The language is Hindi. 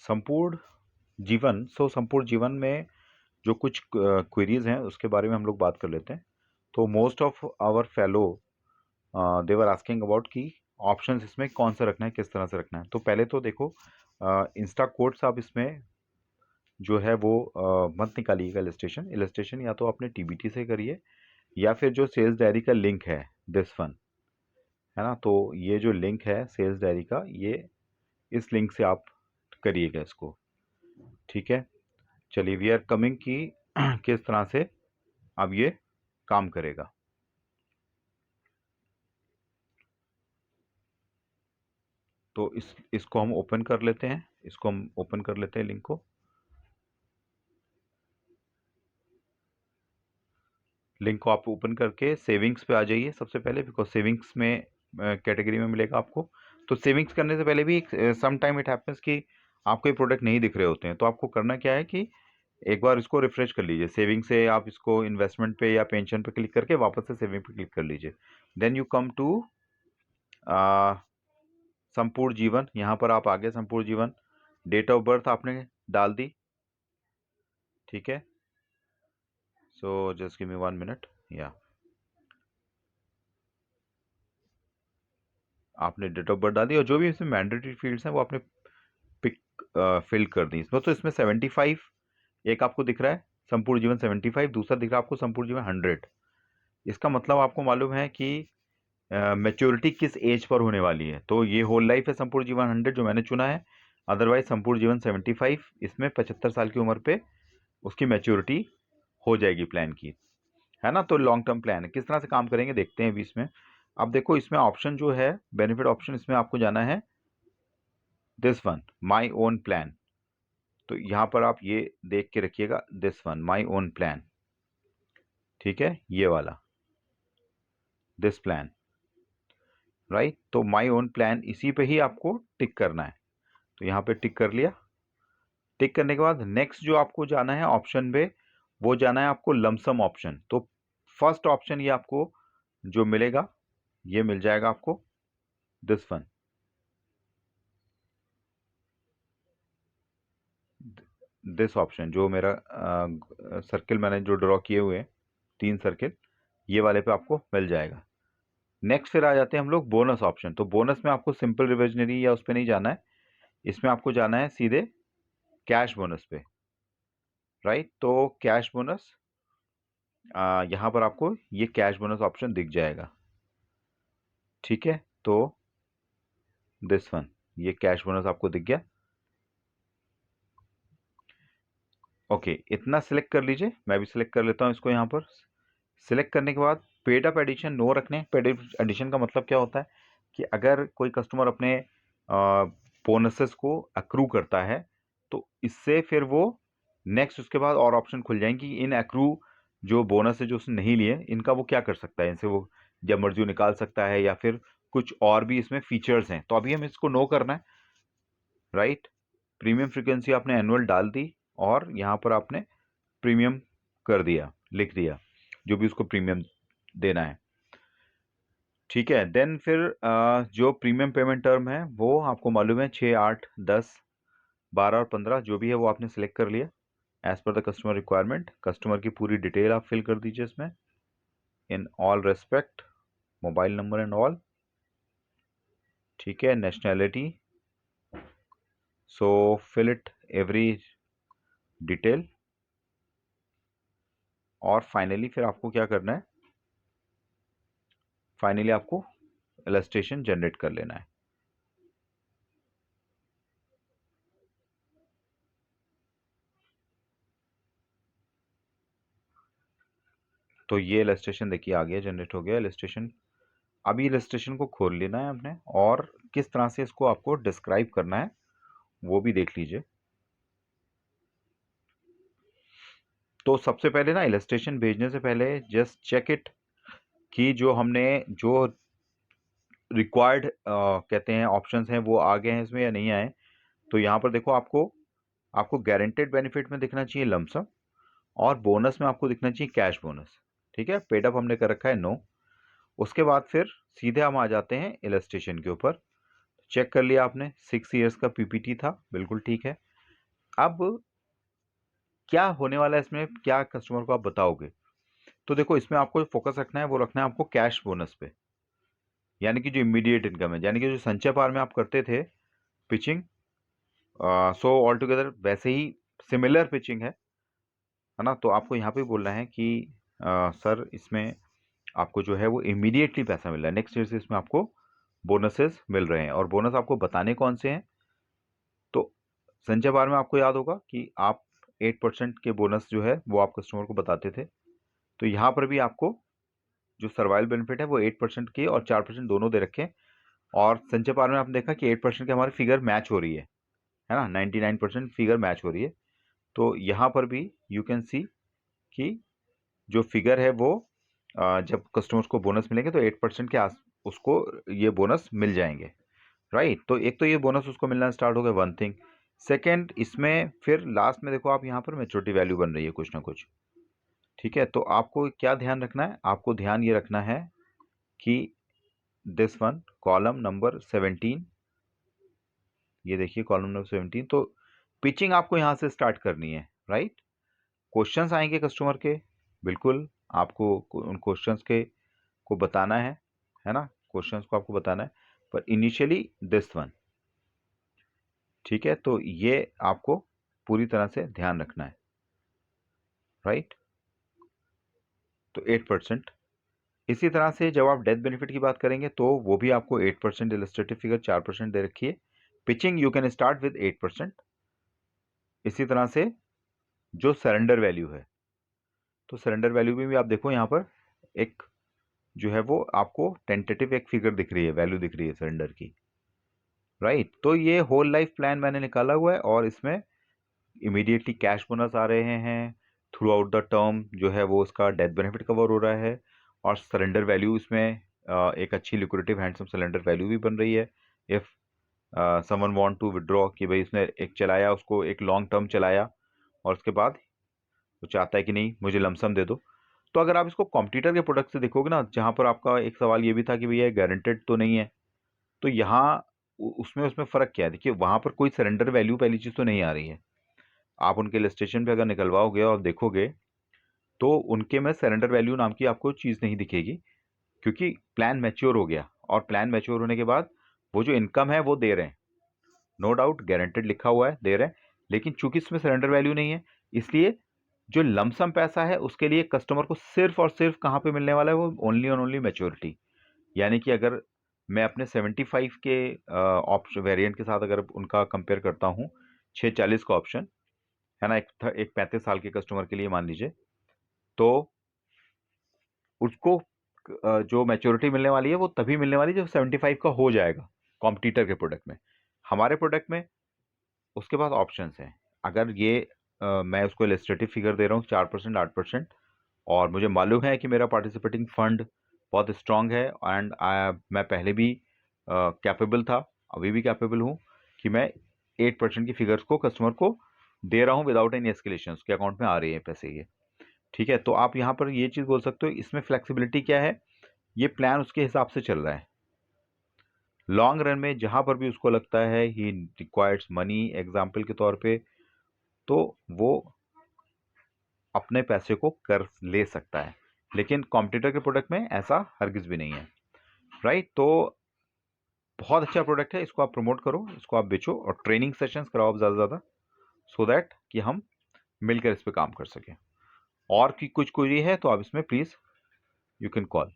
संपूर्ण जीवन। संपूर्ण जीवन में जो कुछ क्वेरीज हैं उसके बारे में हम लोग बात कर लेते हैं। तो most of our fellow they were asking about कि ऑप्शंस इसमें कौन सा रखना है, किस तरह से रखना है। तो पहले तो देखो, इंस्टा कोड्स आप इसमें जो है वो मत निकालिएगा। इलस्ट्रेशन इलस्ट्रेशन या तो आपने टीबीटी से करिए या फिर जो सेल्स डायरी का लिंक है दिस वन, है ना। तो ये जो लिंक है सेल्स डायरी का, ये इस लिंक से आप करिएगा इसको, ठीक है। चलिए, वी आर कमिंग कि किस तरह से अब ये काम करेगा। तो इसको हम ओपन कर लेते हैं, इसको हम ओपन कर लेते हैं लिंक को। लिंक को आप ओपन करके सेविंग्स पे आ जाइए सबसे पहले, बिकॉज सेविंग्स में कैटेगरी में मिलेगा आपको। तो सेविंग्स करने से पहले भी सम टाइम इट हैपेंस कि आपको ये प्रोडक्ट नहीं दिख रहे होते हैं। तो आपको करना क्या है कि एक बार इसको रिफ्रेश कर लीजिए। सेविंग से आप इसको इन्वेस्टमेंट पे या पेंशन पे क्लिक करके वापस से सेविंग पे क्लिक कर लीजिए। देन यू कम टू संपूर्ण जीवन। यहाँ पर आप आगे संपूर्ण जीवन, डेट ऑफ बर्थ आपने डाल दी, ठीक है। So just give me 1 minute. या आपने डेट ऑफ बर्थ डाल दी और जो भी इसमें मैंडेटरी फील्ड्स हैं वो आपने पिक फिल कर दी इसमें। तो इसमें 75 एक आपको दिख रहा है, संपूर्ण जीवन 75, दूसरा दिख रहा है आपको संपूर्ण जीवन 100। इसका मतलब आपको मालूम है कि मैच्योरिटी किस एज पर होने वाली है। तो ये होल लाइफ है संपूर्ण जीवन 100 जो मैंने चुना है। अदरवाइज संपूर्ण जीवन 75, इसमें 75 साल की उम्र पे उसकी मैच्योरिटी हो जाएगी प्लान की, है ना। तो लॉन्ग टर्म प्लान है, किस तरह से काम करेंगे देखते हैं अभी इसमें। अब देखो, इसमें ऑप्शन जो है बेनिफिट ऑप्शन, इसमें आपको जाना है this one, my own plan. तो यहाँ पर आप ये देख के रखिएगा, this one my own plan, ठीक है, ये वाला दिस प्लान, राइट। तो माई ओन प्लान, इसी पे ही आपको टिक करना है। तो यहाँ पे टिक कर लिया। टिक करने के बाद नेक्स्ट जो आपको जाना है ऑप्शन पे, वो जाना है आपको लमसम ऑप्शन। तो फर्स्ट ऑप्शन ये आपको जो मिलेगा, ये मिल जाएगा आपको दिस वन, दिस ऑप्शन। जो मेरा सर्किल मैंने जो ड्रॉ किए हुए हैं 3 सर्किल, ये वाले पे आपको मिल जाएगा। नेक्स्ट फिर आ जाते हैं हम लोग बोनस ऑप्शन। तो बोनस में आपको सिंपल रिविजनरी या उस पर नहीं जाना है, इसमें आपको जाना है सीधे कैश बोनस पे, राइट। तो कैश बोनस, यहाँ पर आपको ये कैश बोनस ऑप्शन दिख जाएगा, ठीक है। तो दिस वन, ये कैश बोनस आपको दिख गया। ओके, इतना सिलेक्ट कर लीजिए, मैं भी सिलेक्ट कर लेता हूँ इसको। यहाँ पर सिलेक्ट करने के बाद पेड अप एडिशन नो रखने। पेड एडिशन का मतलब क्या होता है कि अगर कोई कस्टमर अपने बोनसेस को अक्रू करता है तो इससे फिर वो नेक्स्ट उसके बाद और ऑप्शन खुल जाएंगी। इन अक्रू जो बोनस है जो उसने नहीं लिए, इनका वो क्या कर सकता है, इनसे वो जब मर्जी निकाल सकता है या फिर कुछ और भी इसमें फीचर्स हैं। तो अभी हम इसको नो करना है, राइट। प्रीमियम फ्रीक्वेंसी आपने एनुअल डाल दी और यहाँ पर आपने प्रीमियम कर दिया, लिख दिया जो भी उसको प्रीमियम देना है, ठीक है। देन फिर जो प्रीमियम पेमेंट टर्म है वो आपको मालूम है 6, 8, 10, 12 और 15 जो भी है वो आपने सिलेक्ट कर लिया as per the customer requirement. Customer की पूरी डिटेल आप फिल कर दीजिए इसमें, in all respect, mobile number and all, ठीक है। Nationality, so fill it every detail. और फाइनली फिर आपको क्या करना है, फाइनली आपको इलस्ट्रेशन जनरेट कर लेना है। तो ये इलस्ट्रेशन देखिए आ गया, जनरेट हो गया इलस्ट्रेशन। अभी इलस्ट्रेशन को खोल लेना है आपने और किस तरह से इसको आपको डिस्क्राइब करना है वो भी देख लीजिए। तो सबसे पहले ना इलस्ट्रेशन भेजने से पहले जस्ट चेक इट कि जो हमने जो रिक्वायर्ड कहते हैं ऑप्शंस हैं वो आ गए हैं इसमें या नहीं आए। तो यहाँ पर देखो, आपको आपको गारंटेड बेनिफिट में दिखना चाहिए लमसम और बोनस में आपको दिखना चाहिए कैश बोनस, ठीक है। पेड अप हमने कर रखा है नो। उसके बाद फिर सीधे हम आ जाते हैं इलस्ट्रेशन के ऊपर। चेक कर लिया आपने, 6 ईयर्स का पीपीटी था, बिल्कुल ठीक है। अब क्या होने वाला है इसमें, क्या कस्टमर को आप बताओगे? तो देखो, इसमें आपको फोकस रखना है, वो रखना है आपको कैश बोनस पे, यानी कि जो इमीडिएट इनकम है, यानी कि जो संचय पार में आप करते थे पिचिंग, सो ऑल टुगेदर वैसे ही सिमिलर पिचिंग है ना। तो आपको यहाँ पे बोलना है कि सर इसमें आपको जो है वो इमीडिएटली पैसा मिल रहा है, नेक्स्ट ईयर से इसमें आपको बोनसेस मिल रहे हैं, और बोनस आपको बताने कौन से हैं। तो संचय पार में आपको याद होगा कि आप 8% के बोनस जो है वो आप कस्टमर को बताते थे। तो यहाँ पर भी आपको जो सर्वाइवल बेनिफिट है वो 8% के और 4% दोनों दे रखे हैं। और संचय पार में आपने देखा कि 8% की हमारी फिगर मैच हो रही है ना, 99% फिगर मैच हो रही है। तो यहाँ पर भी यू कैन सी कि जो फिगर है वो जब कस्टमर्स को बोनस मिलेंगे तो 8% के आस उसको ये बोनस मिल जाएंगे, राइट। तो एक तो ये बोनस उसको मिलना स्टार्ट हो गया, वन थिंग। सेकेंड, इसमें फिर लास्ट में देखो आप यहाँ पर मैच्योरिटी वैल्यू बन रही है कुछ ना कुछ, ठीक है। तो आपको क्या ध्यान रखना है, आपको ध्यान ये रखना है कि दिस वन कॉलम नंबर 17, ये देखिए कॉलम नंबर 17। तो पिचिंग आपको यहाँ से स्टार्ट करनी है, राइट। क्वेश्चंस आएंगे कस्टमर के, बिल्कुल आपको उन क्वेश्चंस के को बताना है ना, क्वेश्चंस को आपको बताना है, पर इनिशियली दिस वन, ठीक है। तो ये आपको पूरी तरह से ध्यान रखना है, राइट। तो 8%। इसी तरह से जब आप डेथ बेनिफिट की बात करेंगे तो वो भी आपको 8% इलस्ट्रेटिव फिगर 4% दे रखी है। Pitching you can start with 8%। इसी तरह से जो सरेंडर वैल्यू है, तो सरेंडर वैल्यू में भी आप देखो यहाँ पर एक जो है वो आपको टेंटेटिव एक फिगर दिख रही है, वैल्यू दिख रही है सरेंडर की, राइट। तो ये होल लाइफ प्लान मैंने निकाला हुआ है, और इसमें इमीडिएटली कैश बोनस आ रहे हैं, थ्रू आउट द टर्म जो है वो उसका डेथ बेनिफिट कवर हो रहा है, और सरेंडर वैल्यू इसमें एक अच्छी लिक्विडेटिव हैंडसम सरेंडर वैल्यू भी बन रही है। If someone want to withdraw, कि भाई इसने एक चलाया, उसको एक लॉन्ग टर्म चलाया, और उसके बाद वो चाहता है कि नहीं मुझे लमसम दे दो। तो अगर आप इसको कॉम्पिटिटर के प्रोडक्ट से देखोगे ना, जहाँ पर आपका एक सवाल ये भी था कि भैया गारंटेड तो नहीं है, तो यहाँ उसमें उसमें फ़र्क क्या है, देखिए वहाँ पर कोई सरेंडर वैल्यू पहली चीज़ तो नहीं आ रही है। आप उनके इलस्ट्रेशन पे अगर निकलवाओगे और देखोगे तो उनके में सरेंडर वैल्यू नाम की आपको चीज़ नहीं दिखेगी, क्योंकि प्लान मैच्योर हो गया, और प्लान मैच्योर होने के बाद वो जो इनकम है वो दे रहे हैं, नो डाउट गारंटेड लिखा हुआ है, दे रहे हैं, लेकिन चूंकि इसमें सरेंडर वैल्यू नहीं है, इसलिए जो लमसम पैसा है उसके लिए कस्टमर को सिर्फ और सिर्फ कहाँ पे मिलने वाला है, वो ओनली और ओनली मैच्योरिटी। यानी कि अगर मैं अपने 75 के ऑप्शन वेरिएंट के साथ अगर उनका कंपेयर करता हूँ, 640 का ऑप्शन है ना, एक 35 साल के कस्टमर के लिए मान लीजिए, तो उसको जो मैच्योरिटी मिलने वाली है वो तभी मिलने वाली है जब 75 का हो जाएगा कॉम्पिटिटर के प्रोडक्ट में। हमारे प्रोडक्ट में उसके बाद ऑप्शंस हैं। अगर ये मैं उसको इलस्ट्रेटिव फिगर दे रहा हूँ 4% 8%, और मुझे मालूम है कि मेरा पार्टिसिपेटिंग फंड बहुत स्ट्रांग है, एंड मैं पहले भी कैपेबल था, अभी भी कैपेबल हूँ कि मैं 8% की फिगर्स को कस्टमर को दे रहा हूँ विदाउट एनी एस्केलेशन, उसके अकाउंट में आ रही है पैसे ये, ठीक है। तो आप यहाँ पर ये चीज़ बोल सकते हो, इसमें फ्लेक्सिबिलिटी क्या है, ये प्लान उसके हिसाब से चल रहा है। लॉन्ग रन में जहाँ पर भी उसको लगता है ही रिक्वायर्स मनी एग्जाम्पल के तौर पे, तो वो अपने पैसे को कर ले सकता है, लेकिन कॉम्पिटिटर के प्रोडक्ट में ऐसा हरगिज भी नहीं है, राइट। तो बहुत अच्छा प्रोडक्ट है, इसको आप प्रमोट करो, इसको आप बेचो, और ट्रेनिंग सेशंस कराओ आप ज़्यादा से ज़्यादा, सो दैट कि हम मिलकर इस पर काम कर सकें। और की कुछ क्वेरी है तो आप इसमें प्लीज़ यू कैन कॉल।